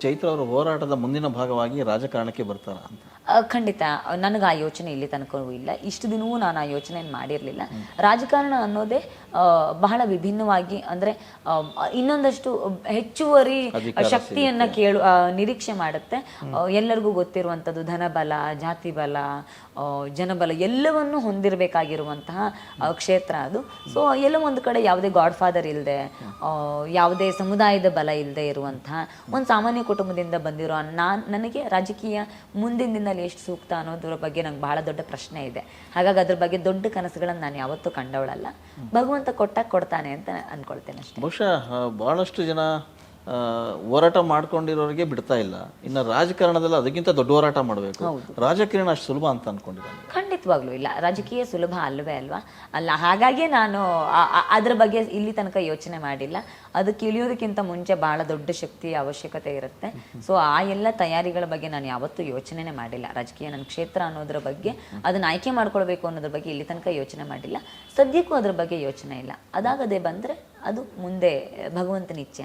ಚೈತ್ರ ಅವರ ಹೋರಾಟದ ಮುಂದಿನ ಭಾಗವಾಗಿ ರಾಜಕಾರಣಕ್ಕೆ ಬರ್ತಾರ ಅಂತ. ಖಂಡಿತ ನನಗೆ ಆ ಯೋಚನೆ ಇಲ್ಲಿ ತನಕವೂ ಇಲ್ಲ. ಇಷ್ಟು ದಿನವೂ ನಾನು ಆ ಯೋಚನೆಯನ್ನು ಮಾಡಿರಲಿಲ್ಲ. ರಾಜಕಾರಣ ಅನ್ನೋದೇ ಬಹಳ ವಿಭಿನ್ನವಾಗಿ, ಅಂದರೆ ಇನ್ನೊಂದಷ್ಟು ಹೆಚ್ಚುವರಿ ಶಕ್ತಿಯನ್ನು ನಿರೀಕ್ಷೆ ಮಾಡುತ್ತೆ. ಎಲ್ಲರಿಗೂ ಗೊತ್ತಿರುವಂಥದ್ದು ಧನಬಲ, ಜಾತಿ ಬಲ, ಜನಬಲ ಎಲ್ಲವನ್ನೂ ಹೊಂದಿರಬೇಕಾಗಿರುವಂತಹ ಕ್ಷೇತ್ರ ಅದು. ಸೊ ಎಲ್ಲೋ ಒಂದು ಕಡೆ ಯಾವುದೇ ಗಾಡ್ ಫಾದರ್ ಇಲ್ಲದೆ, ಯಾವುದೇ ಸಮುದಾಯದ ಬಲ ಇಲ್ಲದೆ ಇರುವಂತಹ ಒಂದು ಸಾಮಾನ್ಯ ಕುಟುಂಬದಿಂದ ಬಂದಿರೋ ನನಗೆ ರಾಜಕೀಯ ಮುಂದಿನ ದಿನದಲ್ಲಿ ಎಷ್ಟು ಸೂಕ್ತ ಅನ್ನೋದ್ರ ಬಗ್ಗೆ ನಂಗೆ ಬಹಳ ದೊಡ್ಡ ಪ್ರಶ್ನೆ ಇದೆ. ಹಾಗಾಗಿ ಅದ್ರ ಬಗ್ಗೆ ದೊಡ್ಡ ಕನಸುಗಳನ್ನು ನಾನು ಯಾವತ್ತೂ ಕಂಡವಳಲ್ಲ. ಭಗವಂತ ಕೊಡ್ತಾನೆ ಅಂತ ಅನ್ಕೊಳ್ತೇನೆ ಅಷ್ಟೇ. ಬಹುಶಃ ಬಹಳಷ್ಟು ಜನ ಹೋರಾಟ ಮಾಡ್ಕೊಂಡಿರೋರಿಗೆ ಬಿಡ್ತಾ ಇಲ್ಲ, ಇನ್ನು ರಾಜಕಾರಣದಲ್ಲಿ ಅದಕ್ಕಿಂತ ದೊಡ್ಡ ಹೋರಾಟ ಮಾಡಬೇಕು. ರಾಜಕಾರಣ ಅಷ್ಟು ಸುಲಭ ಅಂತ ಅನ್ಕೊಂಡಿದ್ದಾನೆ? ಖಂಡಿತವಾಗ್ಲೂ ಇಲ್ಲ, ರಾಜಕೀಯ ಸುಲಭ ಅಲ್ವೇ ಅಲ್ಲ. ಹಾಗಾಗಿ ನಾನು ಅದ್ರ ಬಗ್ಗೆ ಇಲ್ಲಿ ತನಕ ಯೋಚನೆ ಮಾಡಿಲ್ಲ. ಅದಕ್ಕೆ ಇಳಿಯೋದಕ್ಕಿಂತ ಮುಂಚೆ ಬಹಳ ದೊಡ್ಡ ಶಕ್ತಿಯ ಅವಶ್ಯಕತೆ ಇರುತ್ತೆ. ಸೊ ಆ ಎಲ್ಲ ತಯಾರಿಗಳ ಬಗ್ಗೆ ನಾನು ಯಾವತ್ತೂ ಯೋಚನೆನೇ ಮಾಡಿಲ್ಲ. ರಾಜಕೀಯ ನನ್ನ ಕ್ಷೇತ್ರ ಅನ್ನೋದ್ರ ಬಗ್ಗೆ, ಅದನ್ನ ಆಯ್ಕೆ ಮಾಡ್ಕೊಳ್ಬೇಕು ಅನ್ನೋದ್ರ ಬಗ್ಗೆ ಇಲ್ಲಿ ತನಕ ಯೋಚನೆ ಮಾಡಿಲ್ಲ. ಸದ್ಯಕ್ಕೂ ಅದ್ರ ಬಗ್ಗೆ ಯೋಚನೆ ಇಲ್ಲ. ಅದಾಗದೆ ಬಂದರೆ ಅದು ಮುಂದೆ ಭಗವಂತನ ಇಚ್ಛೆ ಅಂತ